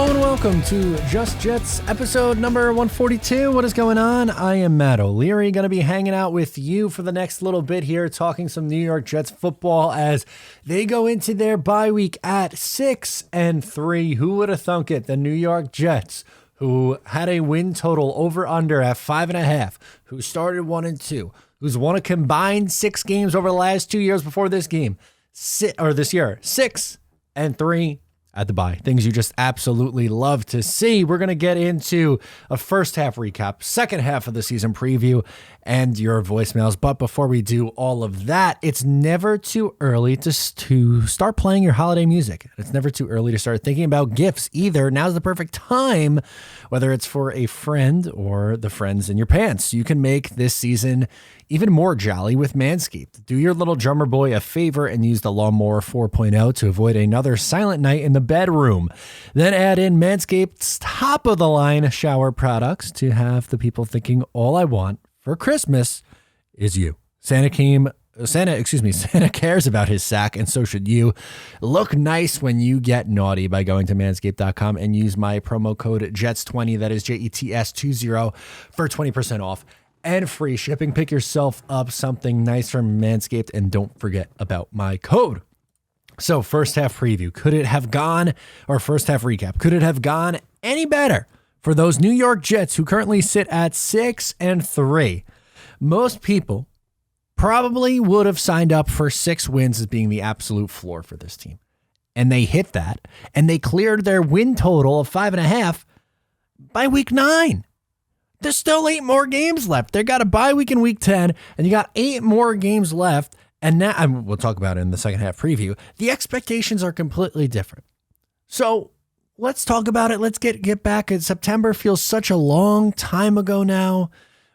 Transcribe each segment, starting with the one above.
Hello and welcome to Just Jets episode number 142. What is going on? I am Matt O'Leary, going to be hanging out with you for the next little bit here, talking some New York Jets football as they go into their bye week at 6-3. Who would have thunk it? The New York Jets, who had a win total over under at 5.5, who started 1-2, who's won a combined 6 games over the last 2 years before this game, this year, 6-3. At the bye. Things you just absolutely love to see. We're going to get into a first half recap, second half of the season preview, and your voicemails. But before we do all of that, it's never too early to start playing your holiday music. It's never too early to start thinking about gifts either. Now's the perfect time, whether it's for a friend or the friends in your pants. You can make this season even more jolly with Manscaped. Do your little drummer boy a favor and use the Lawnmower 4.0 to avoid another silent night in the bedroom. Then add in Manscaped's top-of-the-line shower products to have the people thinking all I want for Christmas is you. Santa cares about his sack, and so should you. Look nice when you get naughty by going to manscaped.com and use my promo code JETS20, that is JETS20, for 20% off and free shipping. Pick yourself up something nice from Manscaped, and don't forget about my code. So first half preview, first half recap, could it have gone any better for those New York Jets who currently sit at 6-3? Most people probably would have signed up for 6 wins as being the absolute floor for this team. And they hit that, and they cleared their win total of 5.5 by week 9. There's still 8 more games left. They got a bye week in week 10, and you got 8 more games left. And now, and we'll talk about it in the second half preview, the expectations are completely different. So let's talk about it. Let's get back. September feels such a long time ago now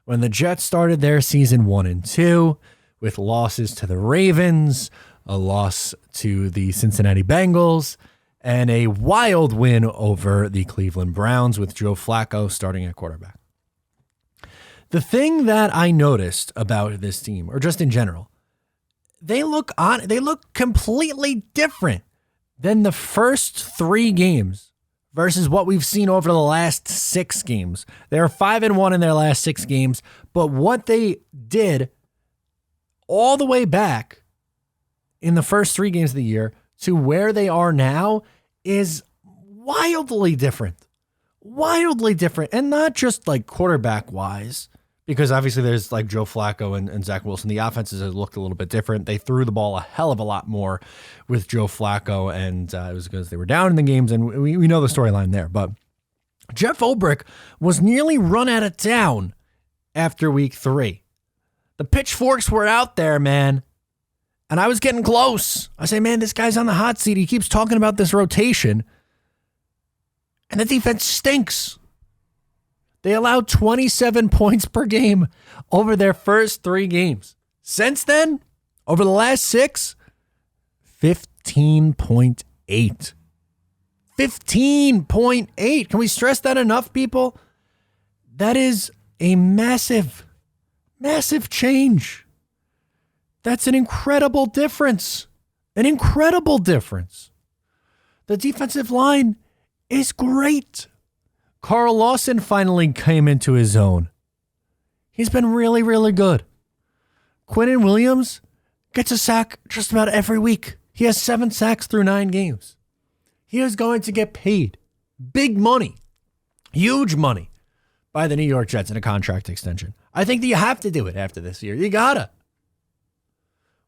when the Jets started their season 1-2 with losses to the Ravens, a loss to the Cincinnati Bengals, and a wild win over the Cleveland Browns with Joe Flacco starting at quarterback. The thing that I noticed about this team, or just in general, they look completely different than the first 3 games versus what we've seen over the last 6 games. They're 5-1 in their last 6 games, but what they did all the way back in the first 3 games of the year to where they are now is wildly different. And not just like quarterback wise, because obviously there's like Joe Flacco and Zach Wilson. The offenses have looked a little bit different. They threw the ball a hell of a lot more with Joe Flacco, and it was because they were down in the games, and we know the storyline there. But Jeff Ulbrich was nearly run out of town after week 3. The pitchforks were out there, man, and I was getting close. I say, man, this guy's on the hot seat. He keeps talking about this rotation, and the defense stinks. They allowed 27 points per game over their first 3 games. Since then, over the last 6, 15.8. 15.8. Can we stress that enough, people? That is a massive, massive change. That's an incredible difference. An incredible difference. The defensive line is great. Carl Lawson finally came into his own. He's been really, really good. Quinnen Williams gets a sack just about every week. He has 7 sacks through 9 games. He is going to get paid big money, huge money by the New York Jets in a contract extension. I think that you have to do it after this year. You gotta.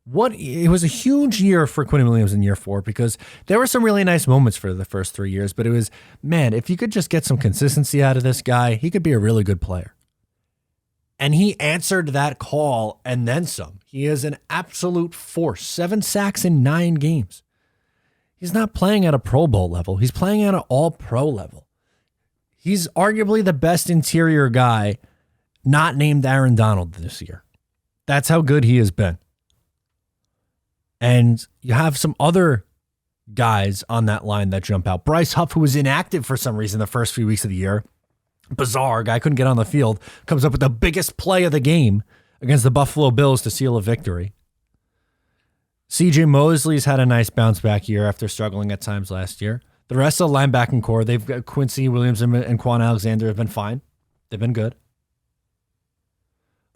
It was a huge year for Quinnen Williams in year 4 because there were some really nice moments for the first 3 years, but it was, man, if you could just get some consistency out of this guy, he could be a really good player. And he answered that call and then some. He is an absolute force. 7 sacks in 9 games. He's not playing at a Pro Bowl level. He's playing at an all-pro level. He's arguably the best interior guy not named Aaron Donald this year. That's how good he has been. And you have some other guys on that line that jump out. Bryce Huff, who was inactive for some reason the first few weeks of the year. Bizarre. Guy couldn't get on the field. Comes up with the biggest play of the game against the Buffalo Bills to seal a victory. CJ Mosley's had a nice bounce back year after struggling at times last year. The rest of the linebacking core, they've got Quincy Williams and Quan Alexander have been fine. They've been good.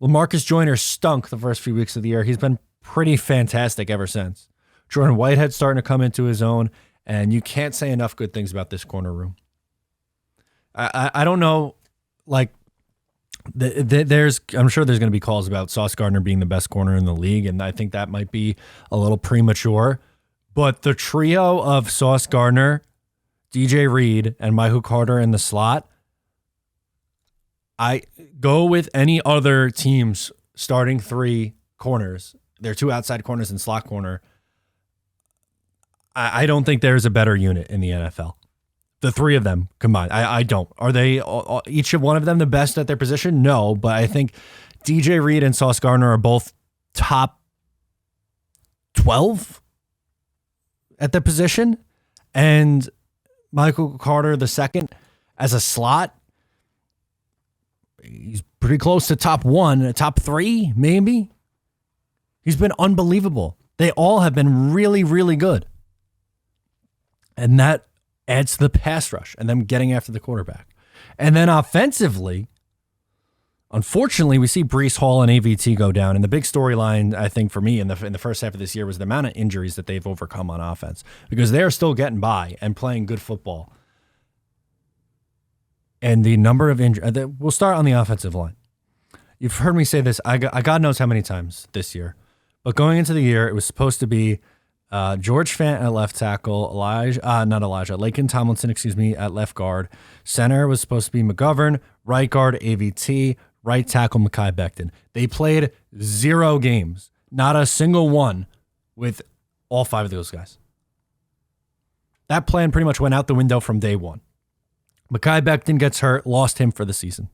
LaMarcus Joyner stunk the first few weeks of the year. He's been pretty fantastic ever since. Jordan Whitehead's starting to come into his own, and you can't say enough good things about this corner room. I don't know, like, I'm sure there's going to be calls about Sauce Gardner being the best corner in the league, and I think that might be a little premature. But the trio of Sauce Gardner, DJ Reed, and Michael Carter in the slot, I go with any other team's starting three corners. They're two outside corners and slot corner. I don't think there's a better unit in the NFL. The three of them combined. I don't. Are they each of one of them the best at their position? No, but I think DJ Reed and Sauce Gardner are both top 12 at their position. And Michael Carter, the second, as a slot, he's pretty close to top 1, top 3, maybe. He's been unbelievable. They all have been really, really good. And that adds to the pass rush and them getting after the quarterback. And then offensively, unfortunately, we see Breece Hall and AVT go down. And the big storyline, I think, for me in the first half of this year was the amount of injuries that they've overcome on offense, because they're still getting by and playing good football. And the number of injuries, we'll start on the offensive line. You've heard me say this, God knows how many times this year. But going into the year, it was supposed to be George Fant at left tackle, Laken Tomlinson, at left guard. Center was supposed to be McGovern, right guard AVT, right tackle Mekhi Becton. They played 0 games, not a single one, with all 5 of those guys. That plan pretty much went out the window from day one. Mekhi Becton gets hurt, lost him for the season.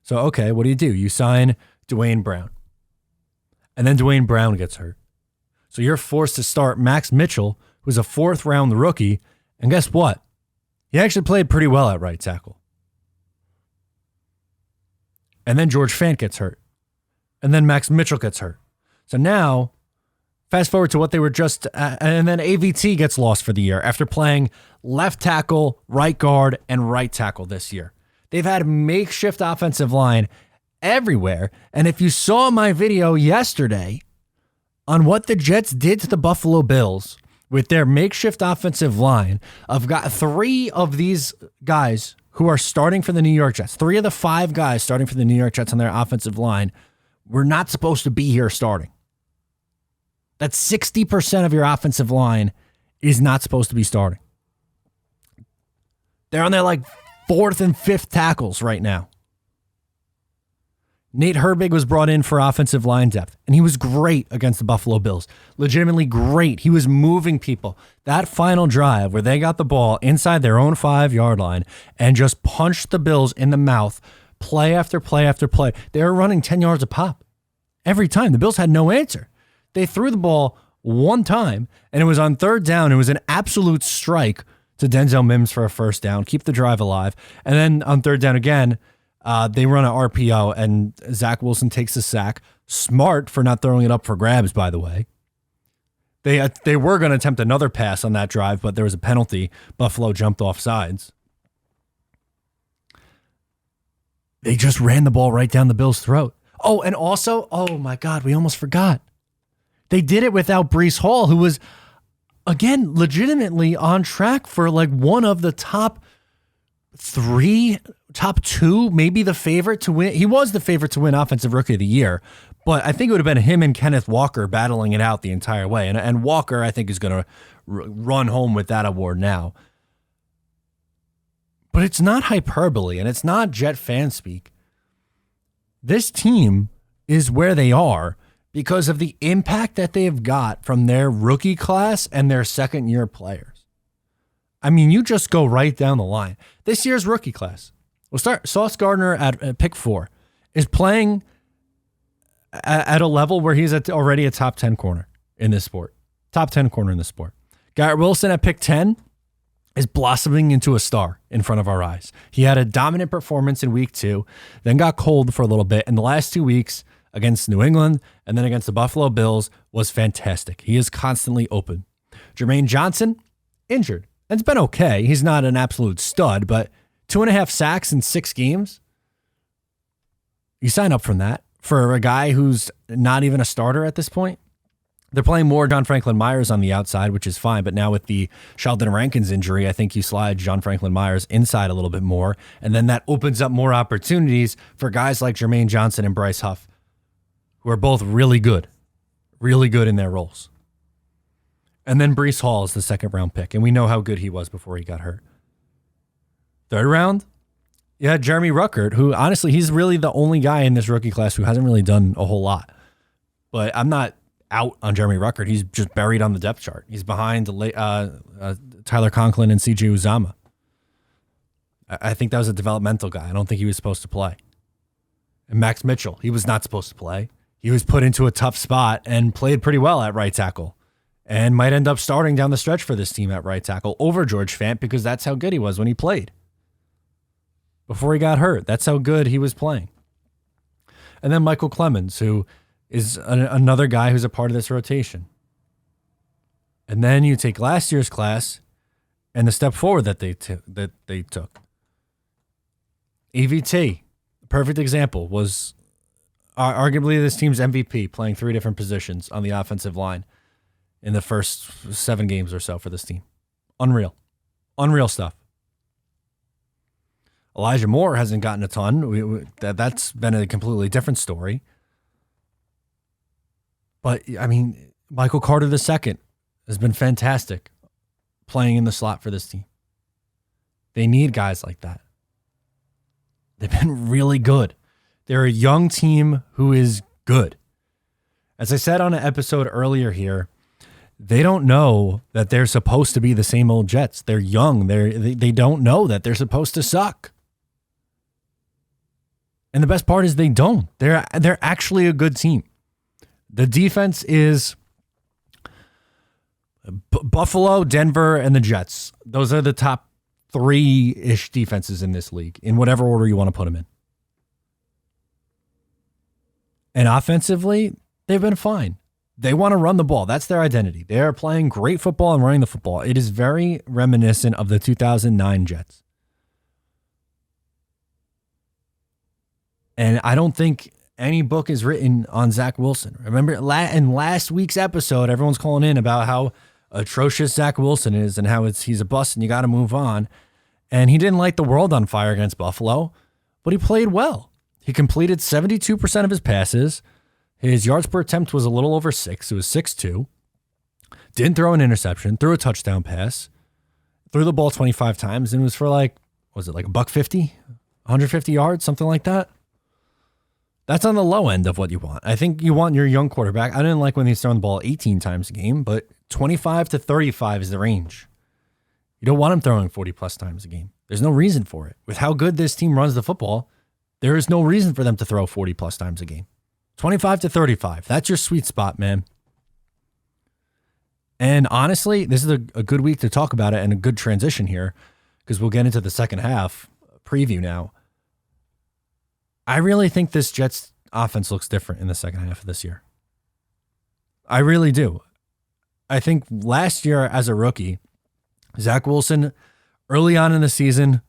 So, okay, what do? You sign Dwayne Brown. And then Dwayne Brown gets hurt. So you're forced to start Max Mitchell, who's a 4th-round rookie. And guess what? He actually played pretty well at right tackle. And then George Fant gets hurt. And then Max Mitchell gets hurt. So now, fast forward to what they were just, and then AVT gets lost for the year after playing left tackle, right guard, and right tackle this year. They've had makeshift offensive line everywhere. And if you saw my video yesterday on what the Jets did to the Buffalo Bills with their makeshift offensive line, I've got 3 of these guys who are starting for the New York Jets. 3 of the 5 guys starting for the New York Jets on their offensive line were not supposed to be here starting. That's 60% of your offensive line is not supposed to be starting. They're on their 4th and 5th tackles right now. Nate Herbig was brought in for offensive line depth, and he was great against the Buffalo Bills. Legitimately great. He was moving people. That final drive where they got the ball inside their own 5-yard line and just punched the Bills in the mouth, play after play after play. They were running 10 yards a pop every time. The Bills had no answer. They threw the ball one time, and it was on 3rd down. It was an absolute strike to Denzel Mims for a 1st down, keep the drive alive. And then on 3rd down again, they run an RPO, and Zach Wilson takes a sack. Smart for not throwing it up for grabs, by the way. They were going to attempt another pass on that drive, but there was a penalty. Buffalo jumped off sides. They just ran the ball right down the Bills' throat. Oh, and also, oh my God, we almost forgot. They did it without Breece Hall, who was, again, legitimately on track for one of the top 3, top 2, maybe the favorite to win. He was the favorite to win Offensive Rookie of the Year, but I think it would have been him and Kenneth Walker battling it out the entire way. And Walker, I think, is going to run home with that award now. But it's not hyperbole, and it's not Jet fan speak. This team is where they are because of the impact that they have got from their rookie class and their second-year players. I mean, you just go right down the line. This year's rookie class, we'll start. Sauce Gardner at pick 4 is playing at a level where he's already a top 10 corner in this sport. Top 10 corner in this sport. Garrett Wilson at pick 10 is blossoming into a star in front of our eyes. He had a dominant performance in week 2, then got cold for a little bit. And the last 2 weeks against New England and then against the Buffalo Bills was fantastic. He is constantly open. Jermaine Johnson, injured. And it's been okay. He's not an absolute stud, but 2.5 sacks in 6 games. You sign up from that for a guy who's not even a starter at this point. They're playing more John Franklin Myers on the outside, which is fine. But now with the Sheldon Rankins injury, I think you slide John Franklin Myers inside a little bit more. And then that opens up more opportunities for guys like Jermaine Johnson and Bryce Huff, who are both really good in their roles. And then Breece Hall is the 2nd round pick. And we know how good he was before he got hurt. 3rd round, you had Jeremy Ruckert, who honestly, he's really the only guy in this rookie class who hasn't really done a whole lot. But I'm not out on Jeremy Ruckert. He's just buried on the depth chart. He's behind Tyler Conklin and CJ Uzama. I think that was a developmental guy. I don't think he was supposed to play. And Max Mitchell, he was not supposed to play. He was put into a tough spot and played pretty well at right tackle and might end up starting down the stretch for this team at right tackle over George Fant because that's how good he was when he played. Before he got hurt, that's how good he was playing. And then Michael Clemens, who is another guy who's a part of this rotation. And then you take last year's class and the step forward that they took. EVT, perfect example, was arguably this team's MVP, playing 3 different positions on the offensive line in the first 7 games or so for this team. Unreal stuff. Elijah Moore hasn't gotten a ton. That's been a completely different story. But, I mean, Michael Carter II has been fantastic playing in the slot for this team. They need guys like that. They've been really good. They're a young team who is good. As I said on an episode earlier here, they don't know that they're supposed to be the same old Jets. They're young. They don't know that they're supposed to suck. And the best part is they don't. They're actually a good team. The defense is Buffalo, Denver, and the Jets. Those are the top 3-ish defenses in this league, in whatever order you want to put them in. And offensively, they've been fine. They want to run the ball. That's their identity. They are playing great football and running the football. It is very reminiscent of the 2009 Jets. And I don't think any book is written on Zach Wilson. Remember, in last week's episode, everyone's calling in about how atrocious Zach Wilson is and how he's a bust and you got to move on. And he didn't light the world on fire against Buffalo, but he played well. He completed 72% of his passes. His yards per attempt was a little over 6. It was 6.2. Didn't throw an interception, threw a touchdown pass, threw the ball 25 times, and it was for like $150, 150 yards, something like that. That's on the low end of what you want. I think you want your young quarterback. I didn't like when he's throwing the ball 18 times a game, but 25 to 35 is the range. You don't want him throwing 40-plus times a game. There's no reason for it. With how good this team runs the football, there is no reason for them to throw 40-plus times a game. 25 to 35. That's your sweet spot, man. And honestly, this is a good week to talk about it and a good transition here because we'll get into the second half preview now. I really think this Jets offense looks different in the second half of this year. I really do. I think last year as a rookie, Zach Wilson, early on in the season,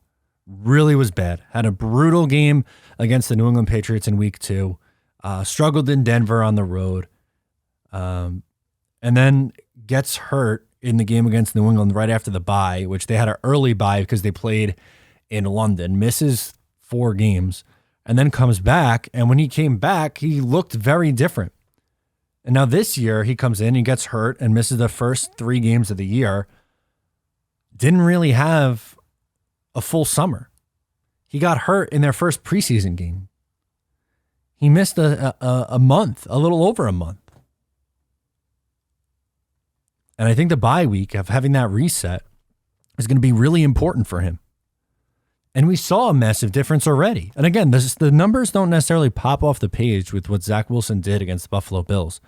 really was bad. Had a brutal game against the New England Patriots in week 2. Struggled in Denver on the road. And then gets hurt in the game against New England right after the bye, which they had an early bye because they played in London. Misses 4 games. And then comes back, and when he came back, he looked very different. And now this year, he comes in, he gets hurt, and misses the first 3 games of the year. Didn't really have a full summer. He got hurt in their first preseason game. He missed a month, a little over a month. And I think the bye week of having that reset is going to be really important for him. And we saw a massive difference already. And again, the numbers don't necessarily pop off the page with what Zach Wilson did against the Buffalo Bills.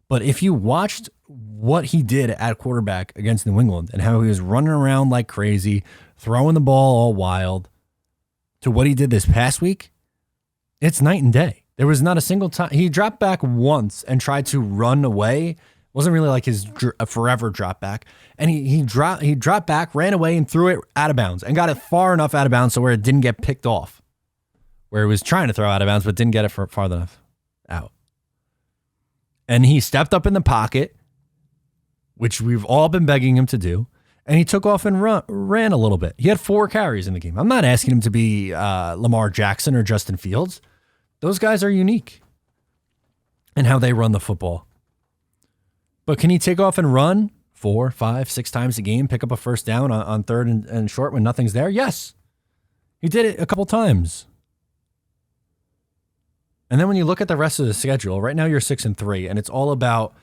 But if you watched what he did at quarterback against New England and how he was running around like crazy, throwing the ball all wild, to what he did this past week, it's night and day. There was not a single time. He dropped back once and tried to run away, Wasn't really like his a forever drop back. And he dropped back, ran away, and threw it out of bounds and got it far enough out of bounds so where it didn't get picked off. Where he was trying to throw out of bounds, but didn't get it far enough out. And he stepped up in the pocket, which we've all been begging him to do. And he took off and ran a little bit. He had 4 carries in the game. I'm not asking him to be Lamar Jackson or Justin Fields. Those guys are unique in how they run the football. But can he take off and run 4, 5, 6 times a game, pick up a first down on third and short when nothing's there? Yes. He did it a couple times. And then when you look at the rest of the schedule, right now you're 6-3, and it's all about,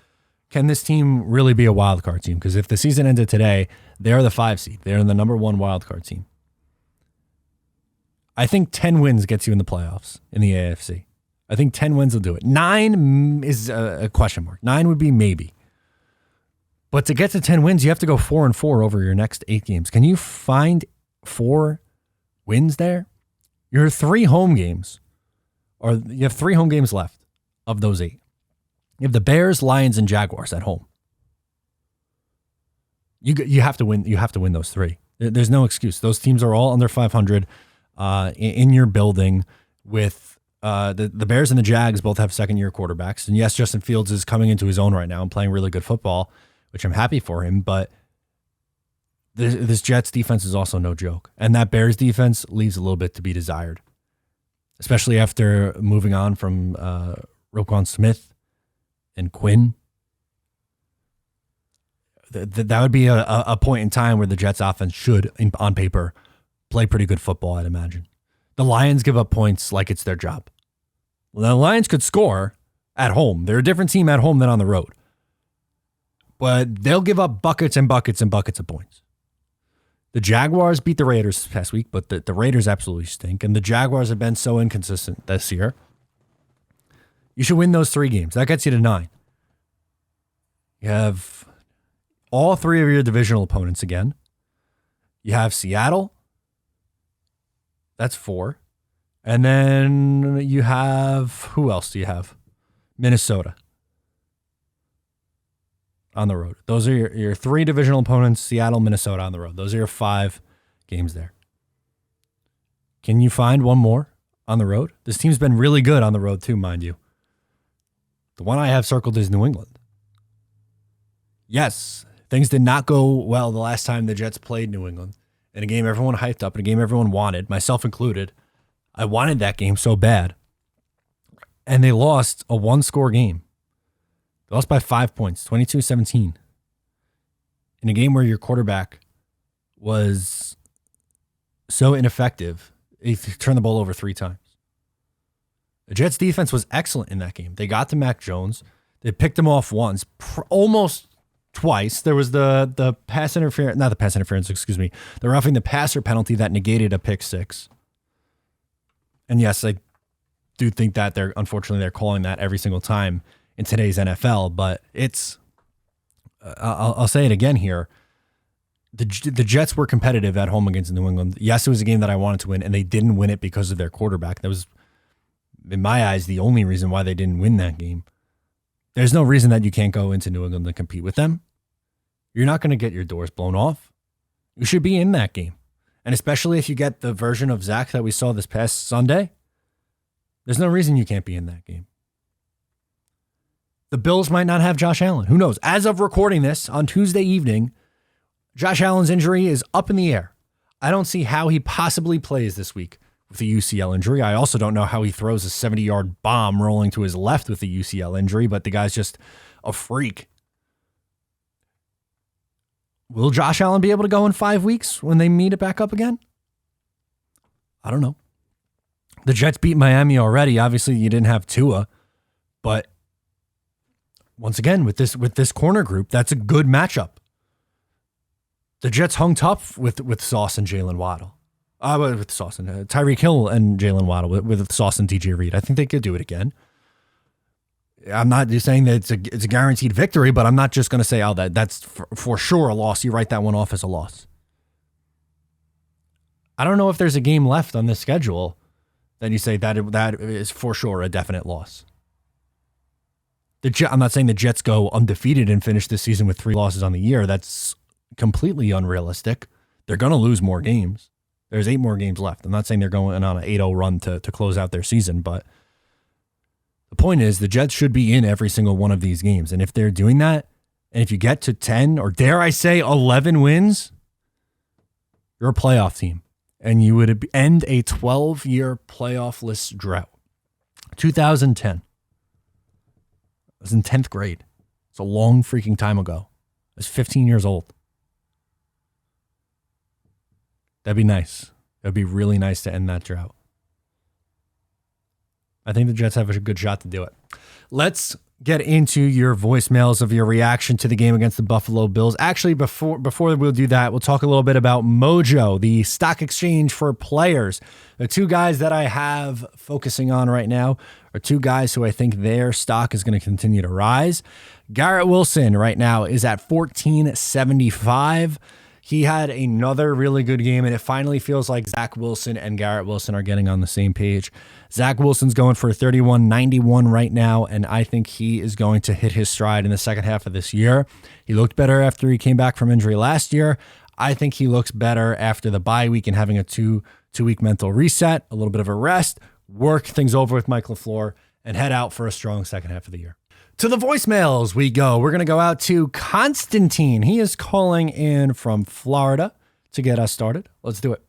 can this team really be a wild card team? Because if the season ended today, they're the 5 seed. They're the number 1 wild card team. I think 10 wins gets you in the playoffs in the AFC. I think 10 wins will do it. 9 is a question mark. 9 would be maybe. But to get to 10 wins, you have to go 4-4 over your next 8 games. Can you find 4 wins there? Your 3 home games, or you have 3 home games left of those 8. You have the Bears, Lions, and Jaguars at home. You have to win. You have to win those 3. There's no excuse. Those teams are all under 500 in your building. With the Bears and the Jags both have second-year quarterbacks, and yes, Justin Fields is coming into his own right now and playing really good football, which I'm happy for him. But this Jets defense is also no joke, and that Bears defense leaves a little bit to be desired, especially after moving on from Roquan Smith and Quinn. That would be a point in time where the Jets offense should, on paper, play pretty good football, I'd imagine. The Lions give up points like it's their job. Well, the Lions could score at home. They're a different team at home than on the road. But they'll give up buckets and buckets and buckets of points. The Jaguars beat the Raiders this past week, but the Raiders absolutely stink. And the Jaguars have been so inconsistent this year. You should win those 3 games. That gets you to 9. You have all 3 of your divisional opponents again. You have Seattle. That's 4. And then you have, who else do you have? Minnesota on the road. Those are your 3 divisional opponents, Seattle, Minnesota on the road. Those are your 5 games there. Can you find one more on the road? This team's been really good on the road too, mind you. The one I have circled is New England. Yes, things did not go well the last time the Jets played New England. In a game everyone hyped up, in a game everyone wanted, myself included. I wanted that game so bad. And they lost a 1-score game. They lost by 5 points, 22-17. In a game where your quarterback was so ineffective, he turned the ball over 3 times. The Jets defense was excellent in that game. They got to Mac Jones. They picked him off once, almost twice. There was the pass interference, not the pass interference, excuse me. The roughing the passer penalty that negated a pick 6. And yes, I do think that unfortunately they're calling that every single time in today's NFL, but it's, I'll say it again here. The Jets were competitive at home against New England. Yes, it was a game that I wanted to win, and they didn't win it because of their quarterback. That was, in my eyes, the only reason why they didn't win that game. There's no reason that you can't go into New England to compete with them. You're not going to get your doors blown off. You should be in that game. And especially if you get the version of Zach that we saw this past Sunday, there's no reason you can't be in that game. The Bills might not have Josh Allen. Who knows? As of recording this on Tuesday evening, Josh Allen's injury is up in the air. I don't see how he possibly plays this week with a UCL injury. I also don't know how he throws a 70-yard bomb rolling to his left with a UCL injury, but the guy's just a freak. Will Josh Allen be able to go in 5 weeks when they meet it back up again? I don't know. The Jets beat Miami already. Obviously, you didn't have Tua, but once again, with this corner group, that's a good matchup. The Jets hung tough with Sauce and Jalen Waddle. With Sauce and Tyreek Hill and Jalen Waddle with Sauce and DJ Reed. I think they could do it again. I'm not just saying that it's a guaranteed victory, but I'm not just going to say, that's for sure a loss. You write that one off as a loss. I don't know if there's a game left on this schedule that you say that is for sure a definite loss. I'm not saying the Jets go undefeated and finish this season with 3 losses on the year. That's completely unrealistic. They're going to lose more games. There's 8 more games left. I'm not saying they're going on an 8-0 run to close out their season, but the point is the Jets should be in every single one of these games. And if they're doing that, and if you get to 10 or dare I say 11 wins, you're a playoff team. And you would end a 12-year playoff-less drought. 2010. I was in 10th grade. It's a long freaking time ago. I was 15 years old. That'd be nice. That'd be really nice to end that drought. I think the Jets have a good shot to do it. Let's get into your voicemails of your reaction to the game against the Buffalo Bills. Actually, before we'll do that, we'll talk a little bit about Mojo, the stock exchange for players. The 2 guys that I have focusing on right now are 2 guys who I think their stock is going to continue to rise. Garrett Wilson right now is at 1475. He had another really good game, and it finally feels like Zach Wilson and Garrett Wilson are getting on the same page. Zach Wilson's going for 31.91 right now, and I think he is going to hit his stride in the second half of this year. He looked better after he came back from injury last year. I think he looks better after the bye week and having a two-week mental reset, a little bit of a rest, work things over with Mike LaFleur, and head out for a strong second half of the year. To the voicemails we go. We're going to go out to Constantine. He is calling in from Florida to get us started. Let's do it.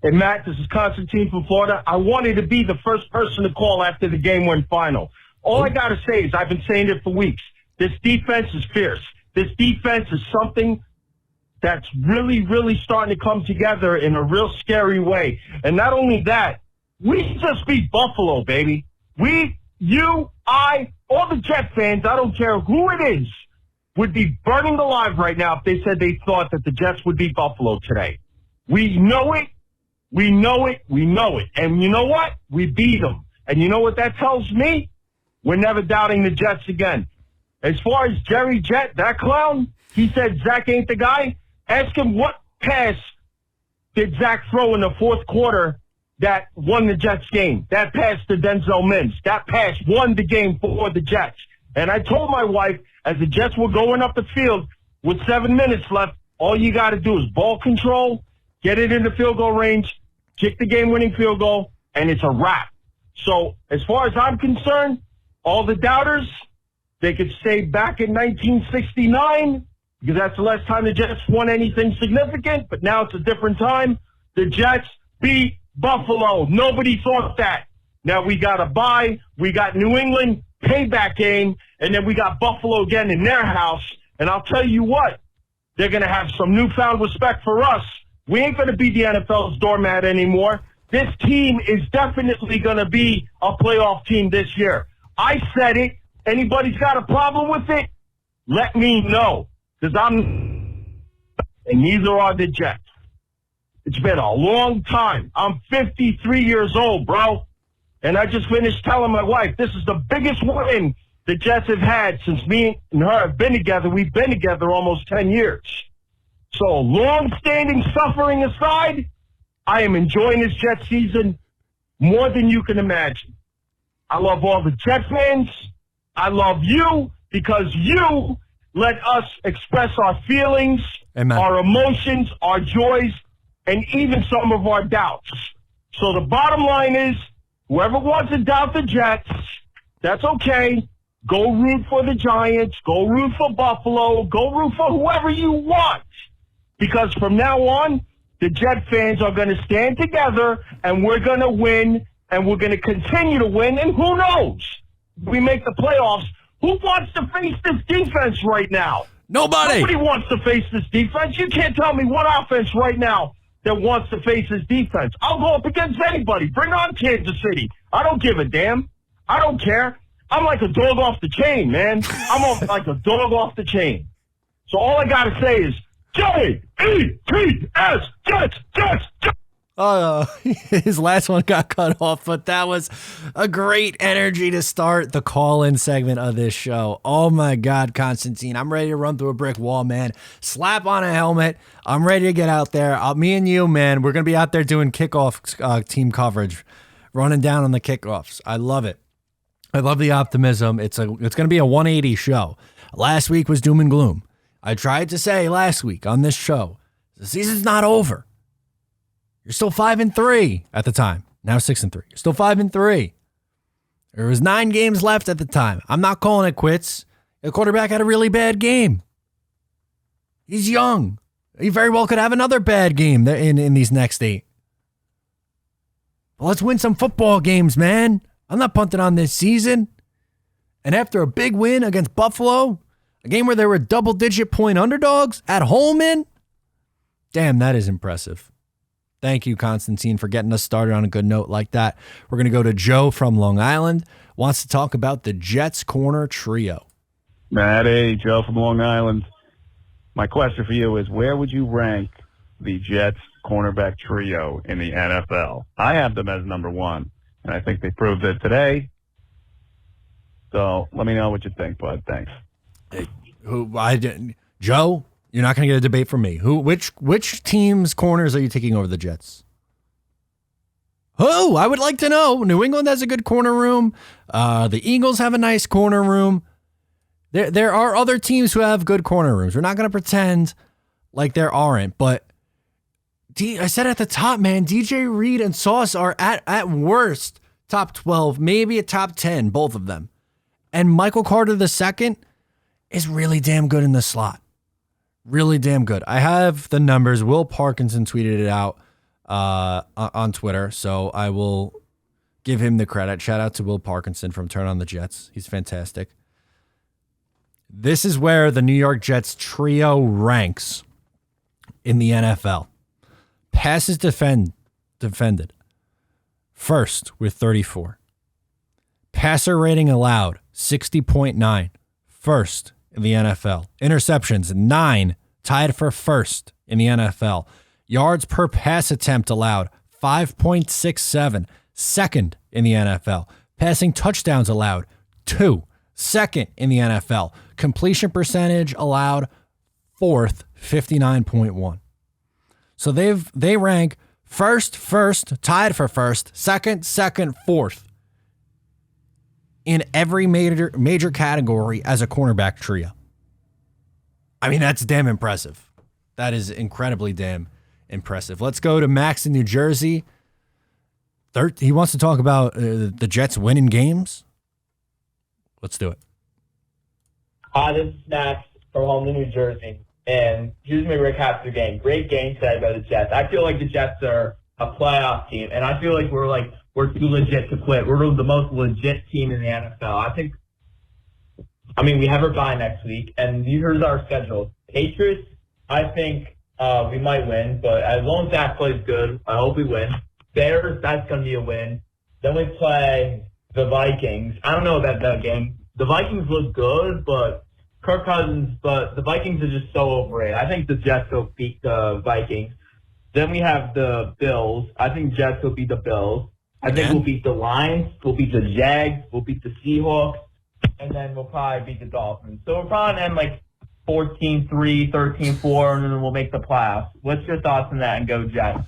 Hey, Matt, this is Constantine from Florida. I wanted to be the first person to call after the game went final. All I got to say is I've been saying it for weeks. This defense is fierce. This defense is something that's really, really starting to come together in a real scary way. And not only that, we just beat Buffalo, baby. You, I, all the Jet fans, I don't care who it is, would be burning alive right now if they said they thought that the Jets would beat Buffalo today. We know it. We know it. We know it. And you know what? We beat them. And you know what that tells me? We're never doubting the Jets again. As far as Jerry Jet, that clown, he said Zach ain't the guy. Ask him what pass did Zach throw in the fourth quarter that won the Jets game. That pass to Denzel Mims. That pass won the game for the Jets. And I told my wife, as the Jets were going up the field with 7 minutes left, all you got to do is ball control, get it in the field goal range, kick the game-winning field goal, and it's a wrap. So as far as I'm concerned, all the doubters, they could stay back in 1969 because that's the last time the Jets won anything significant, but now it's a different time. The Jets beat Buffalo. Nobody thought that. Now we got a bye. We got New England payback game, and then we got Buffalo again in their house. And I'll tell you what, they're going to have some newfound respect for us. We ain't going to be the NFL's doormat anymore. This team is definitely going to be a playoff team this year. I said it. Anybody's got a problem with it? Let me know, because and neither are the Jets. It's been a long time. I'm 53 years old, bro. And I just finished telling my wife, this is the biggest win the Jets have had since me and her have been together. We've been together almost 10 years. So long-standing suffering aside, I am enjoying this Jets season more than you can imagine. I love all the Jet fans. I love you because you let us express our feelings, Amen. Our emotions, our joys, and even some of our doubts. So the bottom line is, whoever wants to doubt the Jets, that's okay. Go root for the Giants. Go root for Buffalo. Go root for whoever you want. Because from now on, the Jet fans are going to stand together, and we're going to win, and we're going to continue to win. And who knows? We make the playoffs. Who wants to face this defense right now? Nobody. Nobody wants to face this defense. You can't tell me what offense right now that wants to face this defense. I'll go up against anybody. Bring on Kansas City. I don't give a damn. I don't care. I'm like a dog off the chain, man. Like a dog off the chain. So all I got to say is J-E-T-S, Jets, Jets, Jets. His last one got cut off, but that was a great energy to start the call-in segment of this show. Oh my God, Constantine, I'm ready to run through a brick wall, man. Slap on a helmet. I'm ready to get out there. Me and you, man, we're going to be out there doing kickoff team coverage, running down on the kickoffs. I love it. I love the optimism. It's going to be a 180 show. Last week was doom and gloom. I tried to say last week on this show, the season's not over. You're still 5-3 at the time. Now 6-3. You're still 5-3. There was 9 games left at the time. I'm not calling it quits. The quarterback had a really bad game. He's young. He very well could have another bad game in these next 8. But let's win some football games, man. I'm not punting on this season. And after a big win against Buffalo, a game where they were double-digit point underdogs at home damn, that is impressive. Thank you, Constantine, for getting us started on a good note like that. We're going to go to Joe from Long Island. Wants to talk about the Jets corner trio. Matty, Joe from Long Island. My question for you is, where would you rank the Jets cornerback trio in the NFL? I have them as number 1, and I think they proved it today. So let me know what you think, bud. Thanks. Joe, you're not going to get a debate from me. Which team's corners are you taking over the Jets? Oh, I would like to know. New England has a good corner room. The Eagles have a nice corner room. There are other teams who have good corner rooms. We're not going to pretend like there aren't. But I said at the top, man, DJ Reed and Sauce are at worst top 12, maybe a top 10, both of them. And Michael Carter II is really damn good in the slot. Really damn good. I have the numbers. Will Parkinson tweeted it out on Twitter, so I will give him the credit. Shout out to Will Parkinson from Turn on the Jets. He's fantastic. This is where the New York Jets trio ranks in the NFL. Passes defended. First with 34. Passer rating allowed, 60.9. First in the NFL. Interceptions, 9, tied for first in the NFL. Yards per pass attempt allowed, 5.67, second in the NFL. Passing touchdowns allowed, 2, second in the NFL. Completion percentage allowed, 4th, 59.1. So they rank first, tied for first, second, 4th in every major category as a cornerback trio. I mean, that's damn impressive. That is incredibly damn impressive. Let's go to Max in New Jersey. He wants to talk about the Jets winning games. Let's do it. Hi, this is Max from home in New Jersey. And here's my recap of the game. Great game today by the Jets. I feel like the Jets are a playoff team, and I feel like we're too legit to quit. We're the most legit team in the NFL. We have our bye next week, and here's our schedule. Patriots, I think we might win, but as long as Dak plays good, I hope we win. Bears, that's going to be a win. Then we play the Vikings. I don't know about that game. The Vikings look good, but Kirk Cousins, but the Vikings are just so overrated. I think the Jets will beat the Vikings. Then we have the Bills. I think Jets will beat the Bills. I think we'll beat the Lions. We'll beat the Jags. We'll beat the Seahawks. And then we'll probably beat the Dolphins. So we're probably going to end 14-3, 13-4, and then we'll make the playoffs. What's your thoughts on that? And go Jets.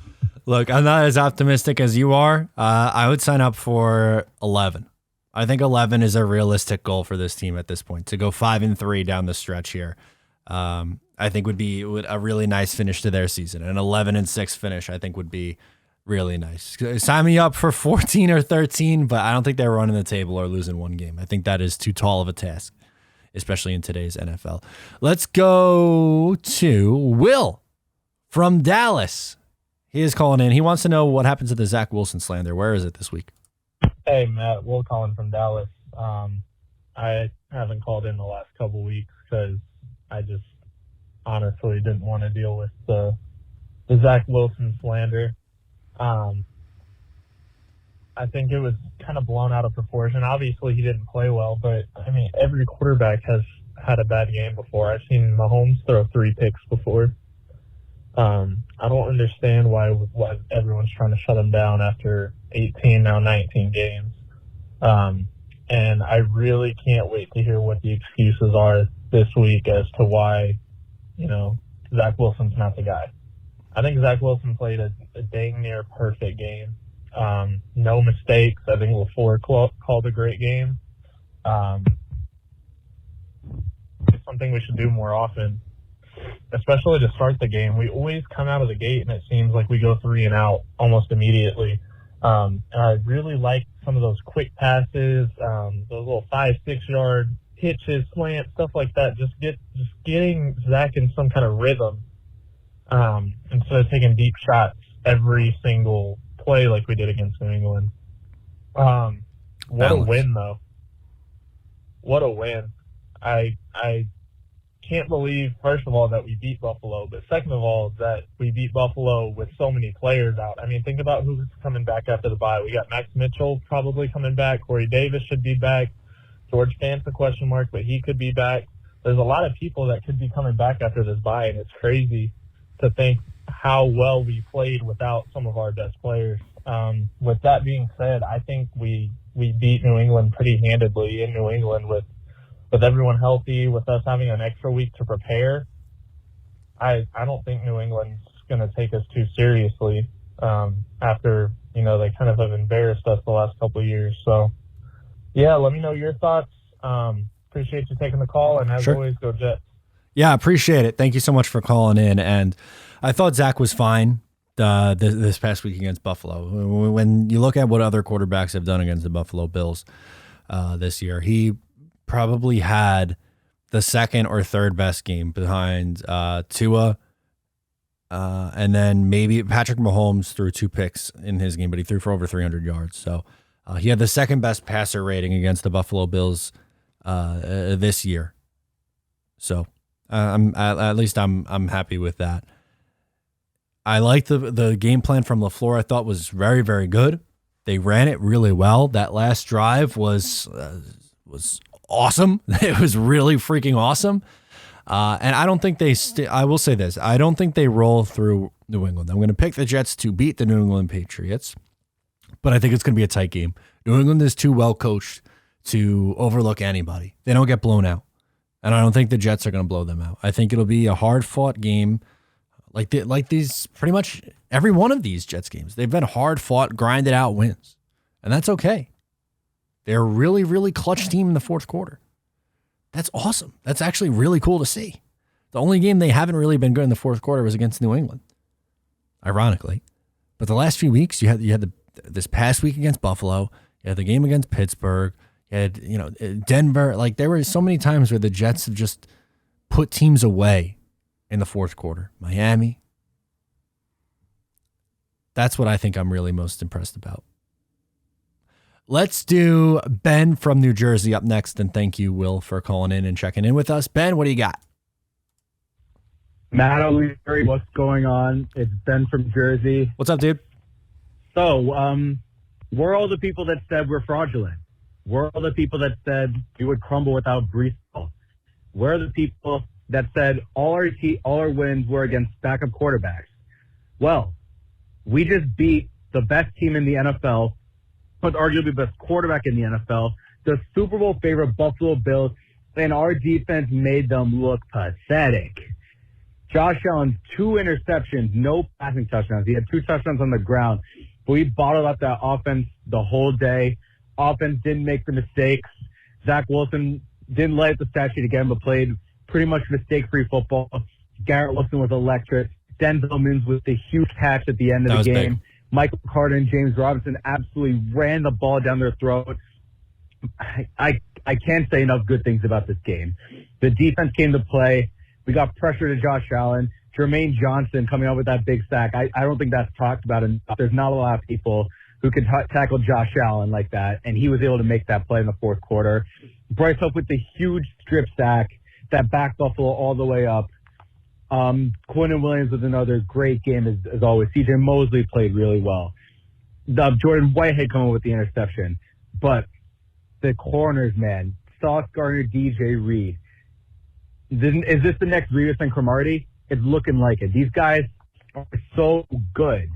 Look, I'm not as optimistic as you are. I would sign up for 11. I think 11 is a realistic goal for this team at this point. To go 5-3 down the stretch here, I think would be a really nice finish to their season. An 11-6 finish, I think, would be really nice. Sign me up for 14 or 13, but I don't think they're running the table or losing one game. I think that is too tall of a task, especially in today's NFL. Let's go to Will from Dallas. He is calling in. He wants to know what happened to the Zach Wilson slander. Where is it this week? Hey, Matt. Will calling from Dallas. I haven't called in the last couple weeks because I just honestly didn't want to deal with the Zach Wilson slander. I think it was kind of blown out of proportion. Obviously, he didn't play well, but, every quarterback has had a bad game before. I've seen Mahomes throw 3 picks before. I don't understand why everyone's trying to shut him down after 18, now 19 games. And I really can't wait to hear what the excuses are this week as to why, Zach Wilson's not the guy. I think Zach Wilson played a dang near perfect game. No mistakes. I think LaFleur called a great game. It's something we should do more often, especially to start the game. We always come out of the gate and it seems like we go 3 and out almost immediately. And I really like some of those quick passes, those little 5-6 yard hitches, slants, stuff like that. Just getting Zach in some kind of rhythm, instead of taking deep shots every single play like we did against New England. What a win, though. What a win. I can't believe, first of all, that we beat Buffalo, but second of all, that we beat Buffalo with so many players out. I mean, think about who's coming back after the bye. We got Max Mitchell probably coming back. Corey Davis should be back. George Fant's a question mark, but he could be back. There's a lot of people that could be coming back after this bye, and it's crazy to think how well we played without some of our best players. With that being said, I think we beat New England pretty handedly in New England with everyone healthy, with us having an extra week to prepare. I don't think New England's going to take us too seriously after, they kind of have embarrassed us the last couple of years. So, yeah, let me know your thoughts. Appreciate you taking the call, and as always, go Jets. Yeah, appreciate it. Thank you so much for calling in. And I thought Zach was fine this past week against Buffalo. When you look at what other quarterbacks have done against the Buffalo Bills this year, he probably had the second or third best game behind Tua, and then maybe Patrick Mahomes threw 2 picks in his game, but he threw for over 300 yards. So he had the second best passer rating against the Buffalo Bills this year. So at least I'm happy with that. I like the game plan from LaFleur. I thought was very, very good. They ran it really well. That last drive was awesome. It was really freaking awesome. And I don't think I will say this. I don't think they roll through New England. I'm going to pick the Jets to beat the New England Patriots, but I think it's going to be a tight game. New England is too well coached to overlook anybody. They don't get blown out. And I don't think the Jets are going to blow them out. I think it'll be a hard-fought game like these, pretty much every one of these Jets games. They've been hard-fought, grinded-out wins, and that's okay. They're a really, really clutch team in the fourth quarter. That's awesome. That's actually really cool to see. The only game they haven't really been good in the fourth quarter was against New England, ironically. But the last few weeks, you had this past week against Buffalo, you had the game against Pittsburgh, you had Denver. Like, there were so many times where the Jets have just put teams away in the fourth quarter. Miami. That's what I think I'm really most impressed about. Let's do Ben from New Jersey up next, and thank you, Will, for calling in and checking in with us. Ben, what do you got? Matt O'Leary, what's going on? It's Ben from Jersey. What's up, dude? So, we're all the people that said we're fraudulent. We're all the people that said we would crumble without Brees. We're the people that said all our wins were against backup quarterbacks. Well, we just beat the best team in the NFL, but arguably the best quarterback in the NFL, the Super Bowl favorite Buffalo Bills, and our defense made them look pathetic. Josh Allen, 2 interceptions, no passing touchdowns. He had 2 touchdowns on the ground. But we bottled up that offense the whole day. Offense didn't make the mistakes. Zach Wilson didn't light up the stat sheet again, but played pretty much mistake-free football. Garrett Wilson was electric. Denzel Mims with the huge catch at the end of the game. Big. Michael Carter and James Robinson absolutely ran the ball down their throat. I can't say enough good things about this game. The defense came to play. We got pressure to Josh Allen. Jermaine Johnson coming out with that big sack. I don't think that's talked about enough. There's not a lot of people who can tackle Josh Allen like that, and he was able to make that play in the fourth quarter. Bryce Hope with the huge strip sack that backed Buffalo all the way up. Quinnen Williams with another great game as always. CJ Mosley played really well. Jordan Whitehead coming with the interception. But the corners, man, Sauce Gardner, DJ Reed. Is this the next Revis and Cromartie? It's looking like it. These guys are so good.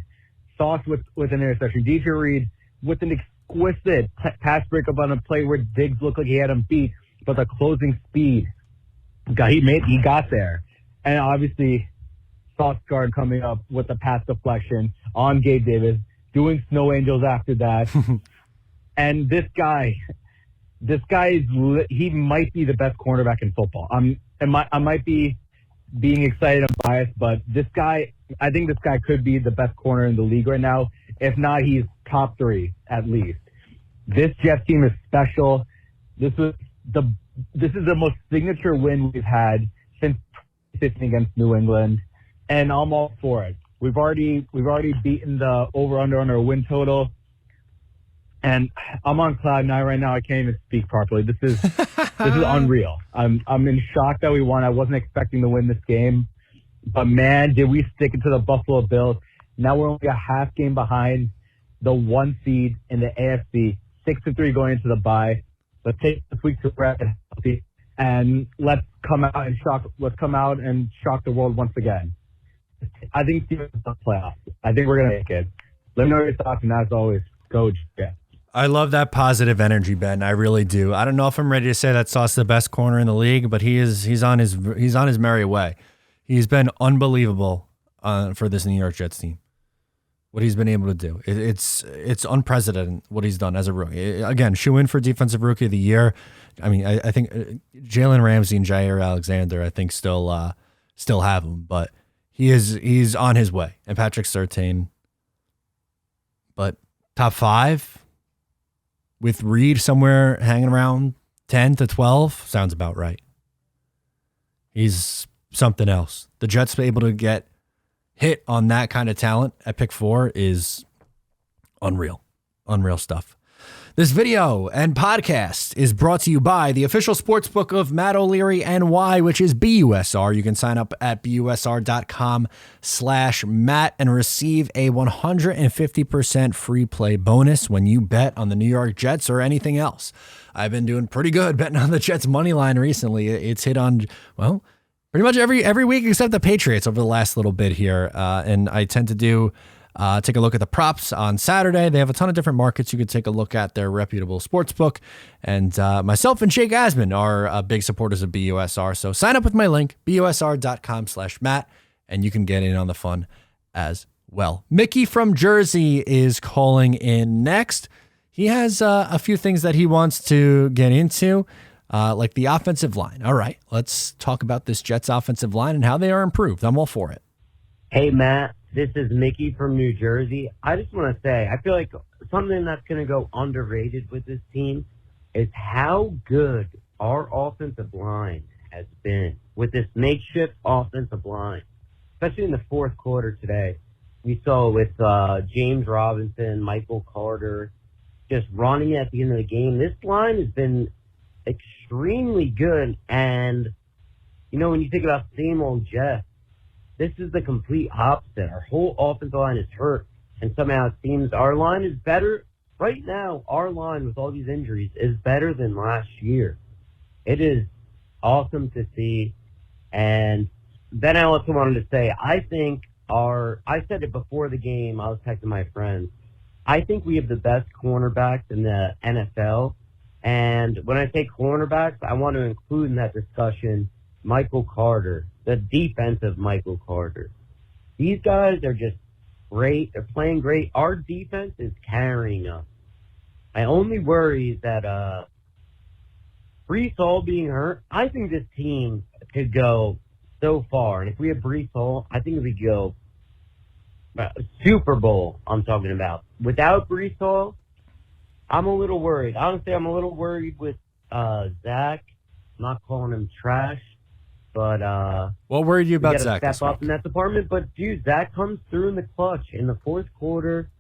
Sauce with an interception. DJ Reed with an exquisite pass breakup on a play where Diggs looked like he had him beat, but the closing speed, he got there. And obviously, Sauce Gardner coming up with the pass deflection on Gabe Davis, doing snow angels after that. And this guy, this guy he might be the best cornerback in football. I might be being excited and biased, but I think this guy could be the best corner in the league right now. If not, he's top 3 at least. This Jets team is special. This is the most signature win we've had since 2015 against New England, and I'm all for it. We've already beaten the over-under on our win total, and I'm on cloud 9 right now. I can't even speak properly. This is unreal. I'm in shock that we won. I wasn't expecting to win this game, but man, did we stick it to the Buffalo Bills. Now we're only a half game behind the 1 seed in the AFC, 6-3 going into the bye. Let's take this week to rest and let's come out and shock the world once again. I think the playoffs. I think we're gonna make it. Let me know your thoughts, and as always, go Jets. I love that positive energy, Ben. I really do. I don't know if I'm ready to say that Sauce is the best corner in the league, but he's on his merry way. He's been unbelievable for this New York Jets team. What he's been able to do, it's unprecedented what he's done as a rookie. Again, shoe in for Defensive Rookie of the Year. I mean, I think Jalen Ramsey and Jair Alexander, I think still have him, but he's on his way. And Patrick Surtain, but top 5 with Reed somewhere hanging around 10 to 12 sounds about right. He's something else. The Jets able to get hit on that kind of talent at pick 4 is unreal stuff. This video and podcast is brought to you by the official sportsbook of Matt O'Leary NY, which is BUSR. You can sign up at busr.com/Matt and receive a 150% free play bonus when you bet on the New York Jets or anything else. I've been doing pretty good betting on the Jets money line recently. It's hit on, well, pretty much every week except the Patriots over the last little bit here. And I tend to take a look at the props on Saturday. They have a ton of different markets you could take a look at. Their reputable sports book. And myself and Jake Asman are big supporters of BUSR. So sign up with my link, busr.com/Matt, and you can get in on the fun as well. Mickey from Jersey is calling in next. He has a few things that he wants to get into. Like the offensive line. All right, let's talk about this Jets offensive line and how they are improved. I'm all for it. Hey, Matt, this is Mickey from New Jersey. I just want to say, I feel like something that's going to go underrated with this team is how good our offensive line has been with this makeshift offensive line, especially in the fourth quarter today. We saw with James Robinson, Michael Carter, just running at the end of the game. This line has been extremely good, and when you think about same old Jeff, this is the complete opposite. Our whole offensive line is hurt, and somehow it seems our line is better right now. Our line with all these injuries is better than last year. It is awesome to see. And then I also wanted to say, I said it before the game, I was texting my friends, I think we have the best cornerbacks in the NFL. And when I say cornerbacks, I want to include in that discussion Michael Carter, the defensive Michael Carter. These guys are just great. They're playing great. Our defense is carrying us. My only worry is that Breece Hall being hurt, I think this team could go so far. And if we have Breece Hall, I think we could go Super Bowl, I'm talking about. Without Breece Hall, I'm a little worried. Honestly, I'm a little worried with Zach. I'm not calling him trash, but what worried you about Zach? Step up in that department. But dude, Zach comes through in the clutch in the fourth quarter.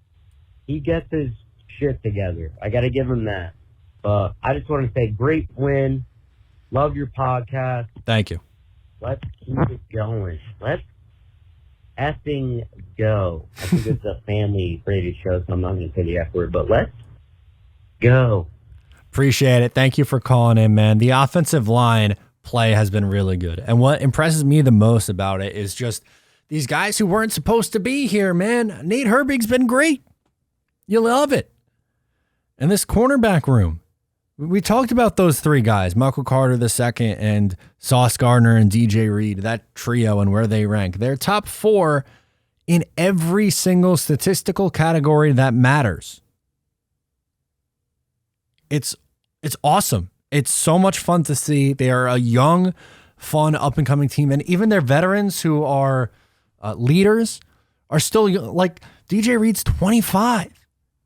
He gets his shit together. I got to give him that. But I just want to say, great win. Love your podcast. Thank you. Let's keep it going. Let's effing go. I think it's a family radio show, so I'm not going to say the F word, but let's go. Appreciate it. Thank you for calling in, man. The offensive line play has been really good. And what impresses me the most about it is just these guys who weren't supposed to be here, man. Nate Herbig's been great. You love it. And this cornerback room, we talked about those three guys, Michael Carter II and Sauce Gardner and DJ Reed, that trio and where they rank. They're top 4 in every single statistical category that matters. It's It's awesome. It's so much fun to see. They are a young, fun, up-and-coming team. And even their veterans who are leaders are still young. Like DJ Reed's 25.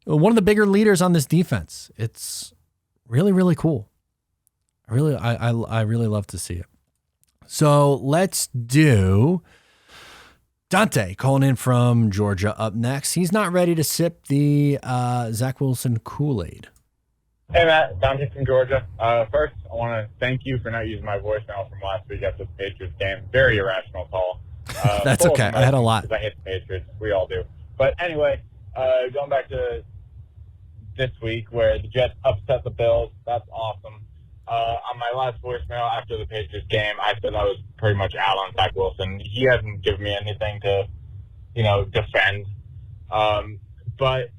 One of the bigger leaders on this defense. It's really, really cool. I really love to see it. So let's do Dante calling in from Georgia up next. He's not ready to sip the Zach Wilson Kool-Aid. Hey, Matt. Dante from Georgia. First, I want to thank you for not using my voicemail from last week after the Patriots game. Very irrational call. That's okay. I had a lot. I hate the Patriots. We all do. But anyway, going back to this week where the Jets upset the Bills, that's awesome. On my last voicemail after the Patriots game, I said I was pretty much out on Zach Wilson. He hasn't given me anything to, defend. But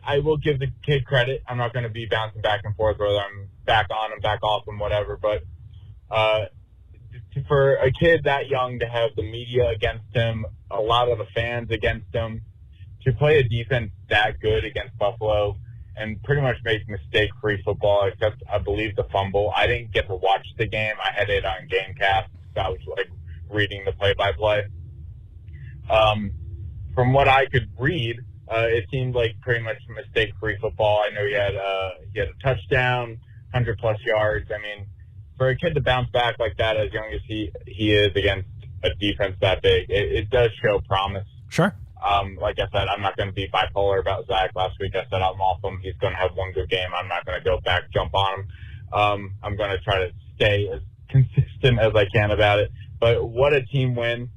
I will give the kid credit. I'm not going to be bouncing back and forth whether I'm back on and back off and whatever. But for a kid that young to have the media against him, a lot of the fans against him, to play a defense that good against Buffalo and pretty much make mistake-free football, except I believe the fumble. I didn't get to watch the game. I had it on GameCast. I was reading the play-by-play. From what I could read, it seemed like pretty much mistake-free football. I know he had a touchdown, 100-plus yards. I mean, for a kid to bounce back like that as young as he is against a defense that big, it does show promise. Sure. Like I said, I'm not going to be bipolar about Zach. Last week I said I'm off him. He's going to have one good game. I'm not going to go back, jump on him. I'm going to try to stay as consistent as I can about it. But what a team win.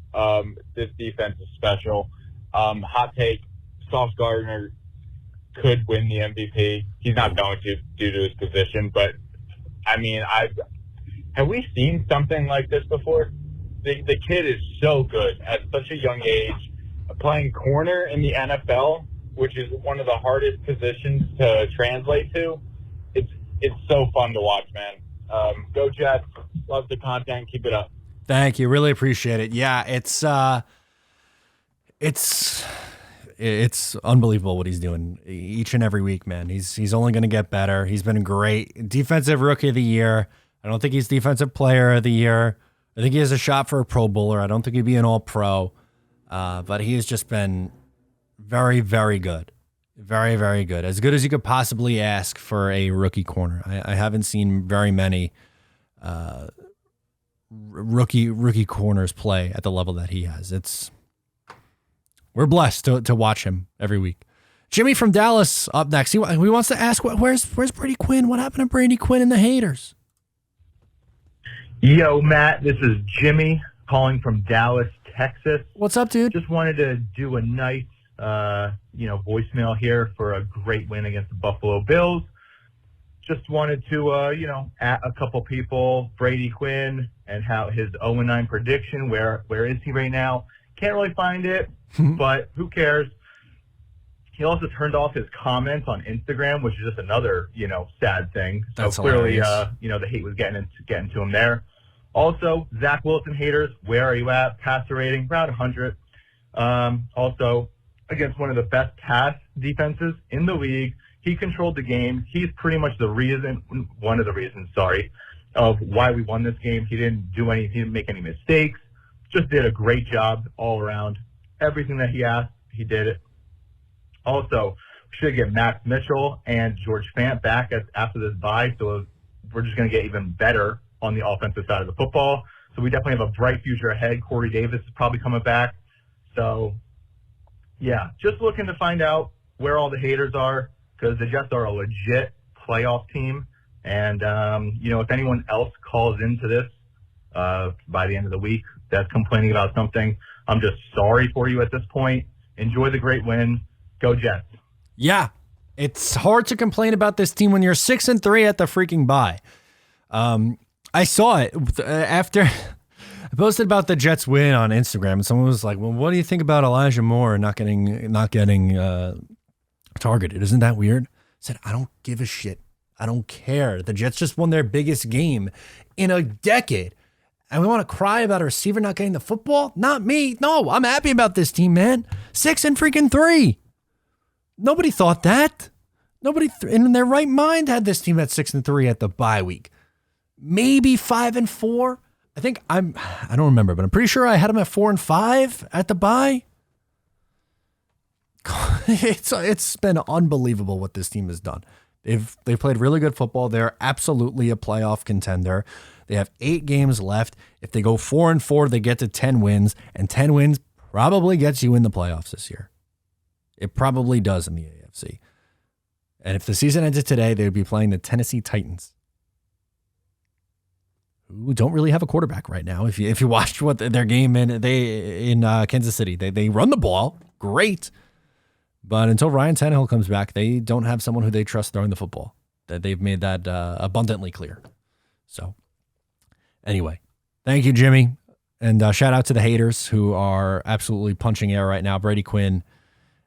This defense is special. Hot take, Sauce Gardner could win the MVP. He's not going to due to his position. But, I mean, have we seen something like this before? The kid is so good at such a young age. Playing corner in the NFL, which is one of the hardest positions to translate to, it's so fun to watch, man. Go Jets. Love the content. Keep it up. Thank you. Really appreciate it. Yeah, it's unbelievable what he's doing each and every week, man. He's only going to get better. He's been great. Defensive Rookie of the Year. I don't think he's Defensive Player of the Year. I think he has a shot for a Pro Bowler. I don't think he'd be an All-Pro. But he has just been very, very good. Very, very good. As good as you could possibly ask for a rookie corner. I haven't seen very many rookie corners play at the level that he has. We're blessed to watch him every week. Jimmy from Dallas up next. He wants to ask, where's Brady Quinn? What happened to Brady Quinn and the haters? Yo, Matt, this is Jimmy calling from Dallas, Texas. What's up, dude? Just wanted to do a nice, voicemail here for a great win against the Buffalo Bills. Just wanted to, at a couple people, Brady Quinn and how his 0-9 prediction. Where is he right now? Can't really find it, but who cares? He also turned off his comments on Instagram, which is just another, sad thing. So That's clearly, hilarious. The hate was getting to him there. Also, Zach Wilson haters, where are you at? Passer rating, around 100. Also, against one of the best pass defenses in the league, he controlled the game. He's pretty much one of the reasons, of why we won this game. He didn't make any mistakes. Just did a great job all around. Everything that he asked, he did it. Also, we should get Max Mitchell and George Fant back after this bye, so we're just going to get even better on the offensive side of the football. So we definitely have a bright future ahead. Corey Davis is probably coming back. So, yeah, just looking to find out where all the haters are, because the Jets are a legit playoff team. And, if anyone else calls into this by the end of the week that's complaining about something, I'm just sorry for you at this point. Enjoy the great win. Go Jets. Yeah, it's hard to complain about this team when you're 6-3 at the freaking bye. I saw it after I posted about the Jets win on Instagram, and someone was like, "Well, what do you think about Elijah Moore not getting targeted? Isn't that weird?" I said, "I don't give a shit. I don't care. The Jets just won their biggest game in a decade, and we want to cry about a receiver not getting the football? Not me. No, I'm happy about this team, man. 6-3. Nobody thought that. Nobody in their right mind had this team at 6-3 at the bye week. Maybe 5-4. I don't remember, but I'm pretty sure I had them at 4-5 at the bye. It's been unbelievable what this team has done. They've played really good football. They're absolutely a playoff contender. They have 8 games left. If they go 4-4, they get to 10 wins, and 10 wins probably gets you in the playoffs this year. It probably does in the AFC. And if the season ended today, they would be playing the Tennessee Titans, who don't really have a quarterback right now. If you watched what their game in Kansas City, they run the ball great, but until Ryan Tannehill comes back, they don't have someone who they trust throwing the football. That they've made that abundantly clear. So anyway, thank you, Jimmy, and shout out to the haters who are absolutely punching air right now. Brady Quinn,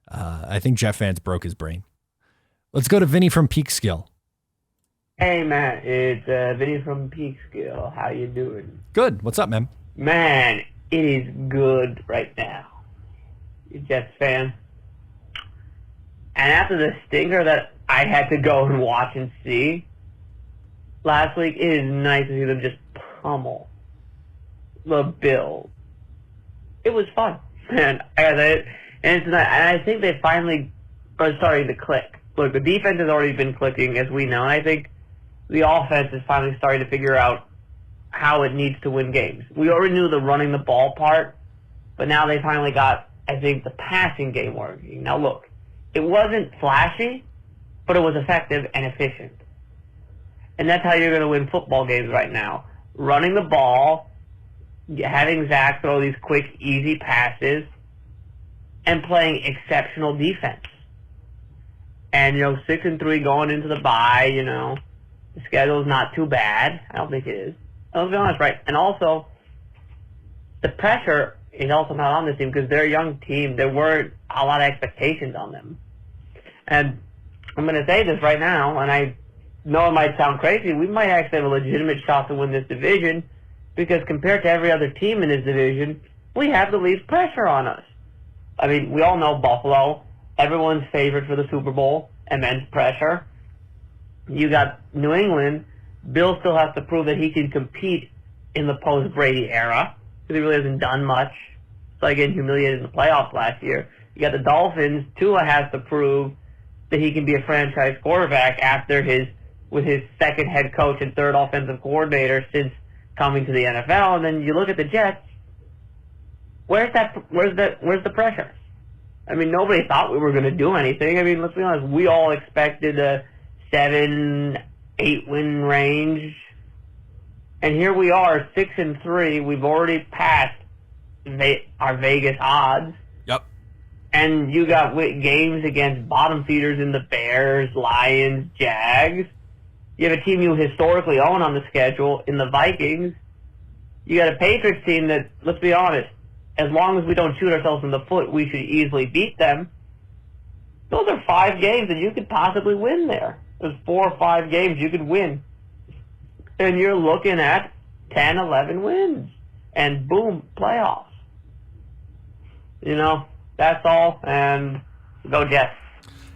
I think Jeff Vance broke his brain. Let's go to Vinny from Peekskill. Hey, Matt, it's Vinny from Peekskill. How you doing? Good. What's up, man? Man, it is good right now. You Jets fan? And after the stinker that I had to go and watch and see last week, it is nice to see them just pummel the Bills. It was fun, man. And I think they finally are starting to click. Look, the defense has already been clicking, as we know, and I think the offense is finally starting to figure out how it needs to win games. We already knew the running the ball part, but now they finally got, I think, the passing game working. Now, look, it wasn't flashy, but it was effective and efficient. And that's how you're going to win football games right now. Running the ball, having Zach throw these quick, easy passes, and playing exceptional defense. And, 6-3 going into the bye, the schedule's not too bad. I don't think it is. Let's be honest, right? And also, the pressure is also not on this team because they're a young team. There weren't a lot of expectations on them. And I'm going to say this right now, and I know it might sound crazy, we might actually have a legitimate shot to win this division because compared to every other team in this division, we have the least pressure on us. I mean, we all know Buffalo, everyone's favorite for the Super Bowl, immense pressure. You got New England. Bill still has to prove that he can compete in the post-Brady era because he really hasn't done much. It's like getting humiliated in the playoffs last year. You got the Dolphins. Tua has to prove that he can be a franchise quarterback with his second head coach and third offensive coordinator since coming to the NFL. And then you look at the Jets. Where's the pressure? I mean, nobody thought we were going to do anything. I mean, let's be honest. We all expected a 7-8 win range. And here we are, 6-3. We've already passed our Vegas odds. Yep. And you got games against bottom feeders in the Bears, Lions, Jags. You have a team you historically own on the schedule in the Vikings. You got a Patriots team that, let's be honest, as long as we don't shoot ourselves in the foot, we should easily beat them. Those are 5 games that you could possibly win there. There's 4 or 5 games you could win. And you're looking at 10, 11 wins. And boom, playoffs. That's all. And go Jets.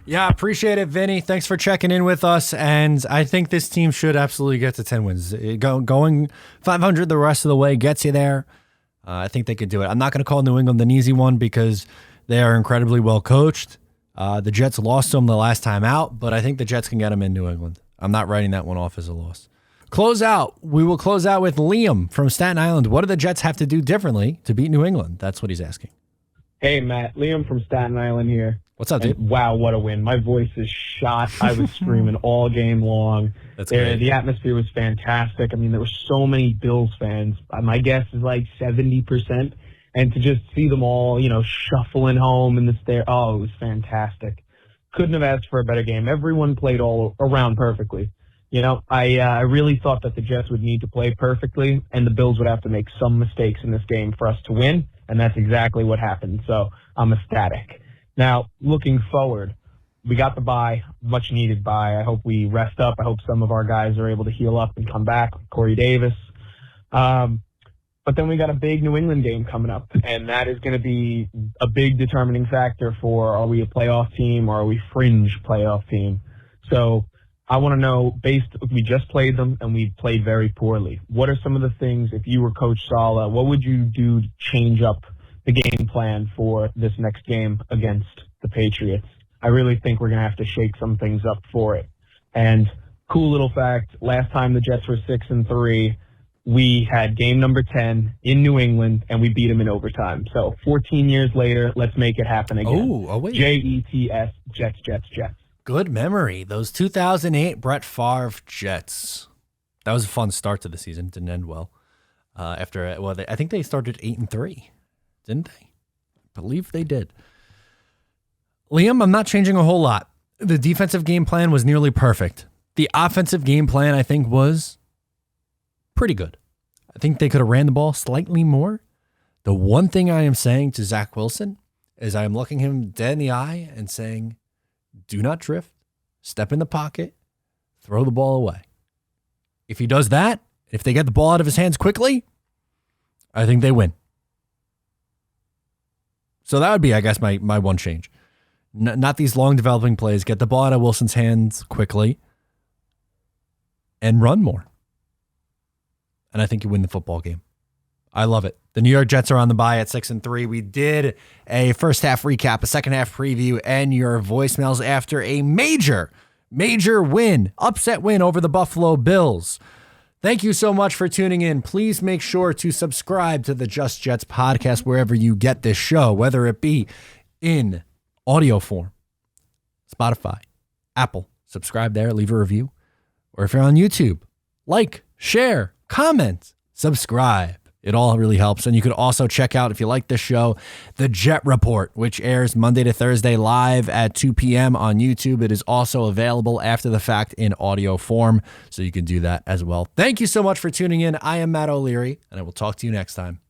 Yeah, appreciate it, Vinny. Thanks for checking in with us. And I think this team should absolutely get to 10 wins. Going 500 the rest of the way gets you there. I think they could do it. I'm not going to call New England an easy one because they are incredibly well coached. The Jets lost to them the last time out, but I think the Jets can get them in New England. I'm not writing that one off as a loss. We will close out with Liam from Staten Island. What do the Jets have to do differently to beat New England? That's what he's asking. Hey, Matt. Liam from Staten Island here. What's up, dude? Wow, what a win. My voice is shot. I was screaming all game long. That's great. The atmosphere was fantastic. I mean, there were so many Bills fans. My guess is like 70%. And to just see them all, shuffling home in the stair, it was fantastic. Couldn't have asked for a better game. Everyone played all around perfectly. I really thought that the Jets would need to play perfectly, and the Bills would have to make some mistakes in this game for us to win, and that's exactly what happened. So I'm ecstatic. Now, looking forward, we got the bye, much needed bye. I hope we rest up. I hope some of our guys are able to heal up and come back, Corey Davis. But then we got a big New England game coming up, and that is going to be a big determining factor for are we a playoff team or are we fringe playoff team. So I want to know, we just played them and we played very poorly. What are some of the things, if you were Coach Sala, what would you do to change up the game plan for this next game against the Patriots? I really think we're going to have to shake some things up for it. And cool little fact, last time the Jets were 6-3, we had game number 10 in New England, and we beat them in overtime. So 14 years later, let's make it happen again. Oh, wait. Jets, Jets, Jets, Jets. Good memory. Those 2008 Brett Favre Jets. That was a fun start to the season. Didn't end well. I think they started 8-3, didn't they? I believe they did. Liam, I'm not changing a whole lot. The defensive game plan was nearly perfect. The offensive game plan, I think, was pretty good. I think they could have ran the ball slightly more. The one thing I am saying to Zach Wilson is I am looking him dead in the eye and saying, do not drift, step in the pocket, throw the ball away. If he does that, if they get the ball out of his hands quickly, I think they win. So that would be, I guess, my one change. Not these long developing plays. Get the ball out of Wilson's hands quickly and run more. And I think you win the football game. I love it. The New York Jets are on the bye at 6-3. We did a first half recap, a second half preview, and your voicemails after a major win, upset win over the Buffalo Bills. Thank you so much for tuning in. Please make sure to subscribe to the Just Jets podcast wherever you get this show, whether it be in audio form, Spotify, Apple. Subscribe there, leave a review. Or if you're on YouTube, like, share, comment, subscribe. It all really helps. And you could also check out, if you like this show, The Jet Report, which airs Monday to Thursday live at 2 p.m. on YouTube. It is also available after the fact in audio form, so you can do that as well. Thank you so much for tuning in. I am Matt O'Leary, and I will talk to you next time.